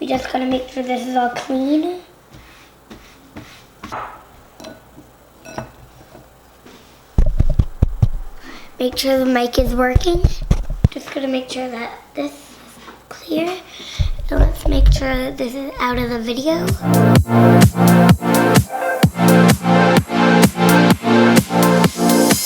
We just gotta make sure this is all clean. Make sure the mic is working. Just gonna make sure that this is clear. And let's make sure that this is out of the video.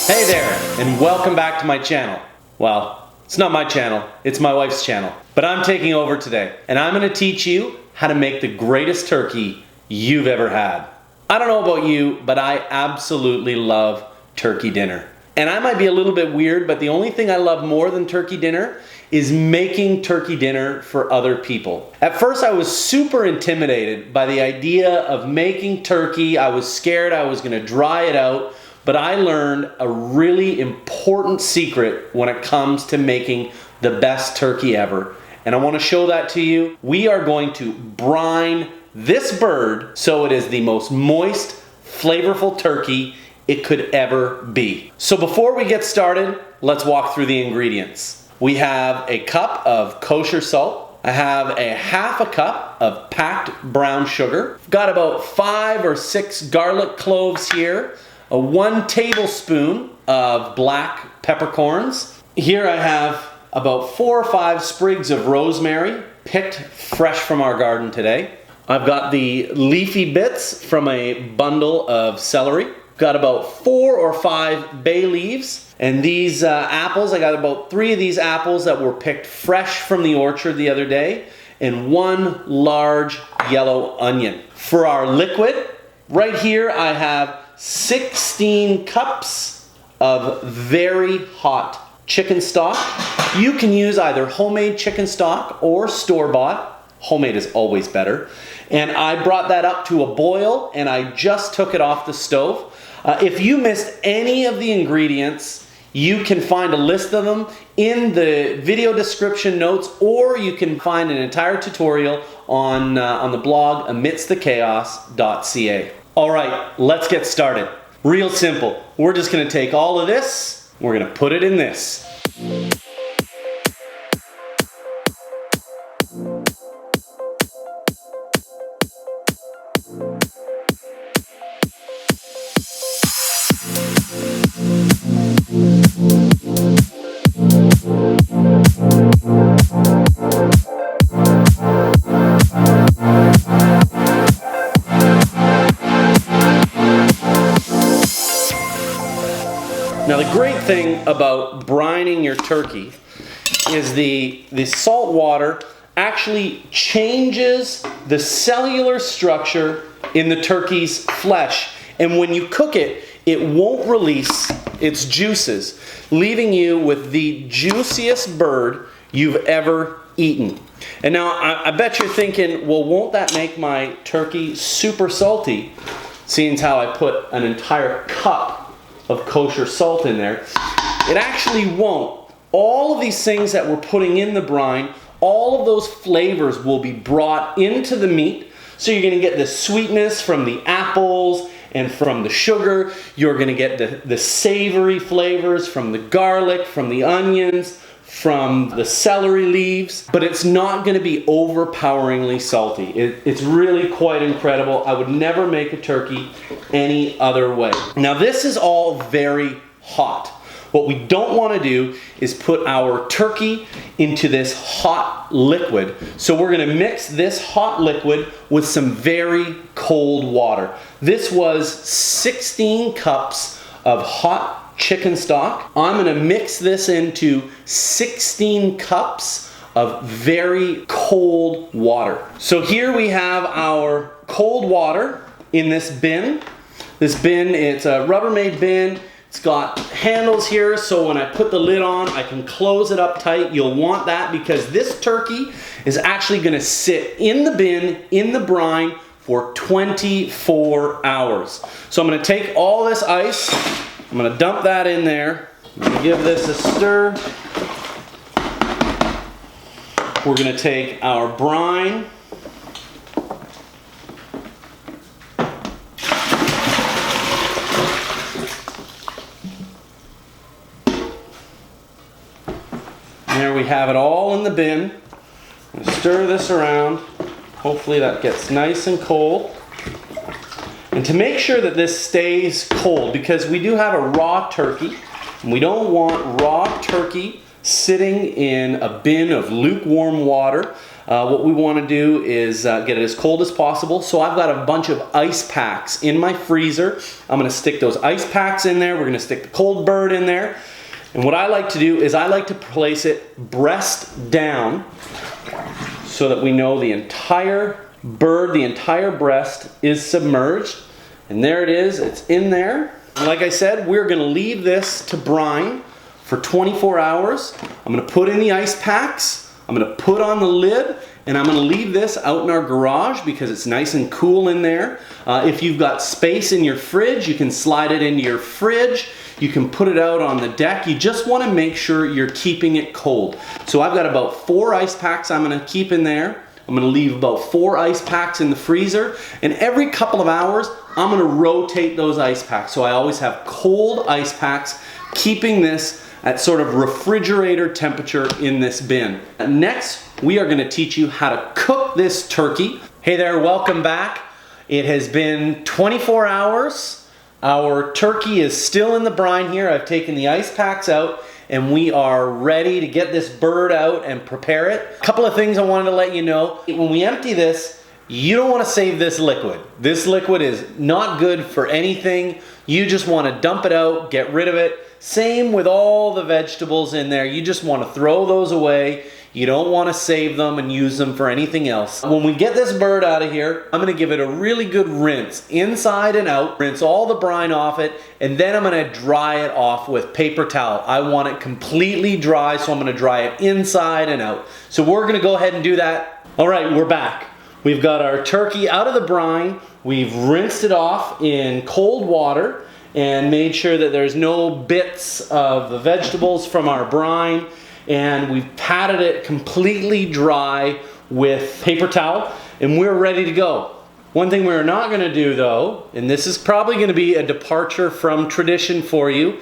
Hey there, and welcome back to my channel. Well, it's not my channel, it's my wife's channel. But I'm taking over today, and I'm gonna teach you how to make the greatest turkey you've ever had. I don't know about you, but I absolutely love turkey dinner. And I might be a little bit weird, but the only thing I love more than turkey dinner is making turkey dinner for other people. At first I was super intimidated by the idea of making turkey. I was scared I was gonna dry it out, but I learned a really important secret when it comes to making the best turkey ever. And I wanna show that to you. We are going to brine this bird so it is the most moist, flavorful turkey it could ever be. So before we get started, let's walk through the ingredients. We have a cup of kosher salt. I have a half a cup of packed brown sugar. I've got about 5 or 6 garlic cloves here. 1 tablespoon of black peppercorns. Here I have about 4 or 5 sprigs of rosemary, picked fresh from our garden today. I've got the leafy bits from a bundle of celery. Got about 4 or 5 bay leaves. And these apples, I got about 3 of these apples that were picked fresh from the orchard the other day, and 1 large yellow onion. For our liquid, right here I have 16 cups of very hot chicken stock. You can use either homemade chicken stock or store-bought. Homemade is always better. And I brought that up to a boil and I just took it off the stove. If you missed any of the ingredients, you can find a list of them in the video description notes, or you can find an entire tutorial on the blog amidstthechaos.ca. All right, let's get started. Real simple. We're just gonna take all of this, we're gonna put it in this. Now the great thing about brining your turkey is the salt water actually changes the cellular structure in the turkey's flesh. And when you cook it, it won't release its juices, leaving you with the juiciest bird you've ever eaten. And now I bet you're thinking, well, won't that make my turkey super salty, seeing as how I put an entire cup of kosher salt in there? It actually won't. All of these things that we're putting in the brine, all of those flavors will be brought into the meat. So you're gonna get the sweetness from the apples and from the sugar. You're gonna get the savory flavors from the garlic, from the onions, from the celery leaves, but it's not gonna be overpoweringly salty. It's really quite incredible. I would never make a turkey any other way. Now this is all very hot. What we don't wanna do is put our turkey into this hot liquid. So we're gonna mix this hot liquid with some very cold water. This was 16 cups of hot chicken stock. I'm gonna mix this into 16 cups of very cold water. So here we have our cold water in this bin. This bin, it's a Rubbermaid bin. It's got handles here, so when I put the lid on, I can close it up tight. You'll want that because this turkey is actually gonna sit in the bin, in the brine, for 24 hours. So I'm gonna take all this ice, I'm gonna dump that in there. I'm gonna give this a stir. We're gonna take our brine. There we have it all in the bin. I'm gonna stir this around. Hopefully that gets nice and cold. And to make sure that this stays cold, because we do have a raw turkey, and we don't want raw turkey sitting in a bin of lukewarm water. What we want to do is get it as cold as possible. So I've got a bunch of ice packs in my freezer. I'm going to stick those ice packs in there. We're going to stick the cold bird in there. And what I like to do is I like to place it breast down so that we know the entire bird, the entire breast is submerged. And there it is, it's in there. And like I said, we're going to leave this to brine for 24 hours. I'm going to put in the ice packs. I'm going to put on the lid, and I'm going to leave this out in our garage because it's nice and cool in there. If you've got space in your fridge, you can slide it into your fridge. You can put it out on the deck. You just want to make sure you're keeping it cold. So I've got about 4 ice packs I'm going to keep in there. I'm going to leave about 4 ice packs in the freezer, and every couple of hours I'm going to rotate those ice packs. So I always have cold ice packs, keeping this at sort of refrigerator temperature in this bin. Next, we are going to teach you how to cook this turkey. Hey there, welcome back. It has been 24 hours. Our turkey is still in the brine here. I've taken the ice packs out, and we are ready to get this bird out and prepare it. A couple of things I wanted to let you know. When we empty this, you don't want to save this liquid. This liquid is not good for anything. You just want to dump it out, get rid of it. Same with all the vegetables in there. You just want to throw those away. You don't want to save them and use them for anything else. When we get this bird out of here, I'm going to give it a really good rinse inside and out. Rinse all the brine off it, and then I'm going to dry it off with paper towel. I want it completely dry, so I'm going to dry it inside and out. So we're going to go ahead and do that. All right, we're back. We've got our turkey out of the brine. We've rinsed it off in cold water and made sure that there's no bits of the vegetables from our brine. And we've patted it completely dry with paper towel, and we're ready to go. One thing we're not going to do though, and this is probably going to be a departure from tradition for you,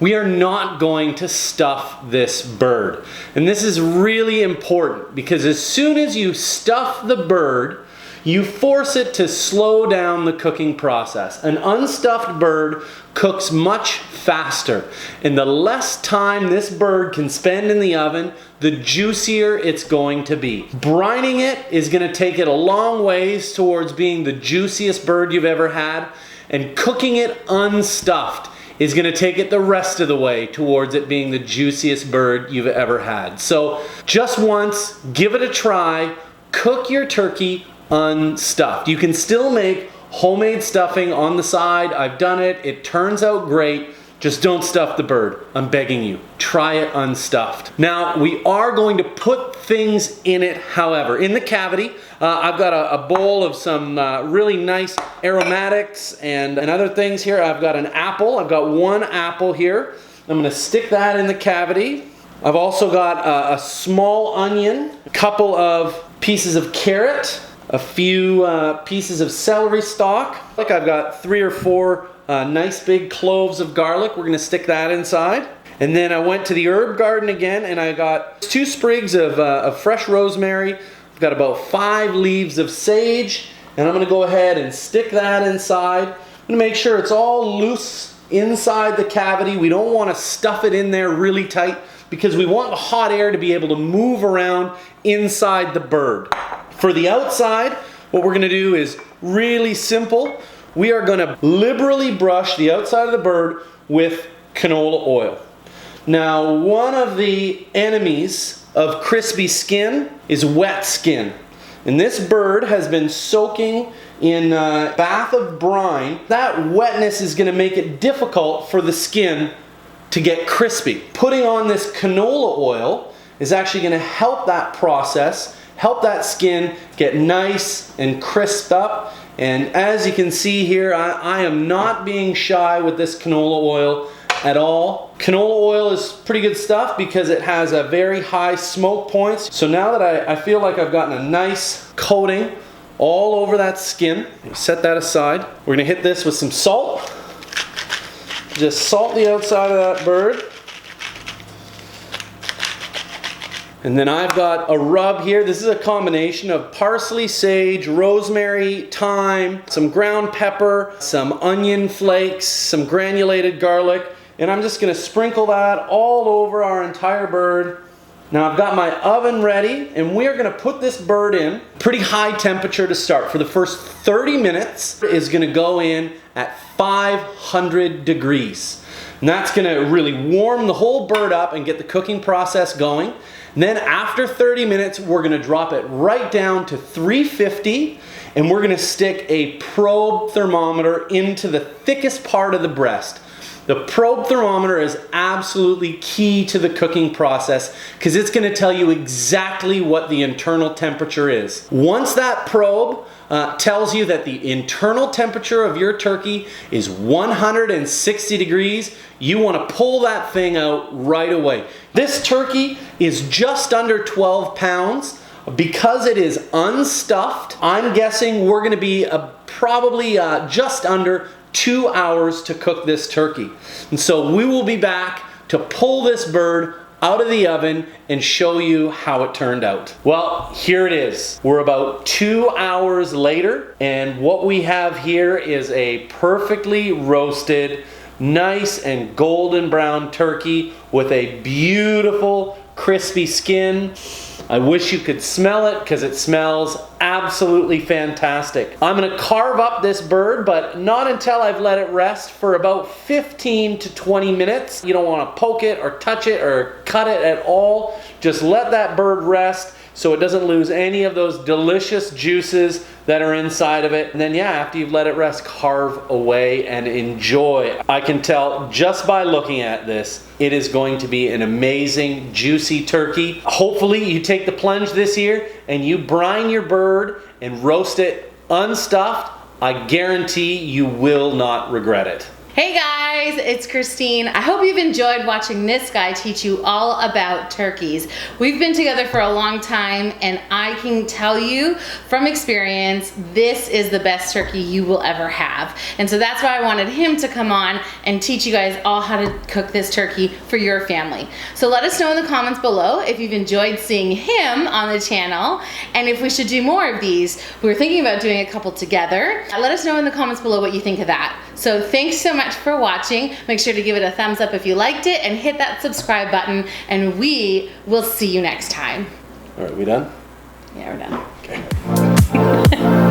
we are not going to stuff this bird. And this is really important because as soon as you stuff the bird, you force it to slow down the cooking process. An unstuffed bird cooks much faster, and the less time this bird can spend in the oven, the juicier it's going to be. Brining it is going to take it a long ways towards being the juiciest bird you've ever had, and cooking it unstuffed is going to take it the rest of the way towards it being the juiciest bird you've ever had. So just once, give it a try, cook your turkey unstuffed. You can still make homemade stuffing on the side. I've done it. It turns out great. Just don't stuff the bird. I'm begging you. Try it unstuffed. Now, we are going to put things in it, however. In the cavity, I've got a bowl of some really nice aromatics and other things here. I've got an apple. I've got 1 apple here. I'm going to stick that in the cavity. I've also got a small onion, a couple of pieces of carrot, a few pieces of celery stalk. Like I've got 3 or 4 nice big cloves of garlic. We're going to stick that inside. And then I went to the herb garden again, and I got 2 sprigs of fresh rosemary. I've got about 5 leaves of sage, and I'm going to go ahead and stick that inside. I'm going to make sure it's all loose inside the cavity. We don't want to stuff it in there really tight because we want the hot air to be able to move around inside the bird. For the outside, what we're going to do is really simple. We are going to liberally brush the outside of the bird with canola oil. Now, one of the enemies of crispy skin is wet skin. And this bird has been soaking in a bath of brine. That wetness is going to make it difficult for the skin to get crispy. Putting on this canola oil is actually going to help that process, help that skin get nice and crisped up. And as you can see here, I am not being shy with this canola oil at all. Canola oil is pretty good stuff because it has a very high smoke points. So now that I feel like I've gotten a nice coating all over that skin, set that aside. We're going to hit this with some salt. Just salt the outside of that bird. And then I've got a rub here. This is a combination of parsley, sage, rosemary, thyme, some ground pepper, some onion flakes, some granulated garlic. And I'm just gonna sprinkle that all over our entire bird. Now I've got my oven ready, and we are gonna put this bird in pretty high temperature to start. For the first 30 minutes is gonna go in at 500 degrees. And that's gonna really warm the whole bird up and get the cooking process going. And then after 30 minutes, we're gonna drop it right down to 350, and we're gonna stick a probe thermometer into the thickest part of the breast. The probe thermometer is absolutely key to the cooking process because it's going to tell you exactly what the internal temperature is. Once that probe tells you that the internal temperature of your turkey is 160 degrees, you want to pull that thing out right away. This turkey is just under 12 pounds. Because it is unstuffed, I'm guessing we're going to be probably just under 2 hours to cook this turkey. And so we will be back to pull this bird out of the oven and show you how it turned out. Well, here it is. We're about 2 hours later, and what we have here is a perfectly roasted, nice and golden brown turkey with a beautiful crispy skin. I wish you could smell it because it smells absolutely fantastic. I'm gonna carve up this bird, but not until I've let it rest for about 15 to 20 minutes. You don't wanna poke it or touch it or cut it at all. Just let that bird rest so it doesn't lose any of those delicious juices that are inside of it. And then yeah, after you've let it rest, carve away and enjoy. I can tell just by looking at this, it is going to be an amazing, juicy turkey. Hopefully you take the plunge this year and you brine your bird and roast it unstuffed. I guarantee you will not regret it. Hey guys, it's Christine. I hope you've enjoyed watching this guy teach you all about turkeys. We've been together for a long time, and I can tell you from experience, this is the best turkey you will ever have. And so that's why I wanted him to come on and teach you guys all how to cook this turkey for your family. So let us know in the comments below if you've enjoyed seeing him on the channel, and if we should do more of these. We were thinking about doing a couple together. Let us know in the comments below what you think of that. So thanks so much for watching. Make sure to give it a thumbs up if you liked it and hit that subscribe button, and we will see you next time. All right, we done? Yeah, we're done. Okay.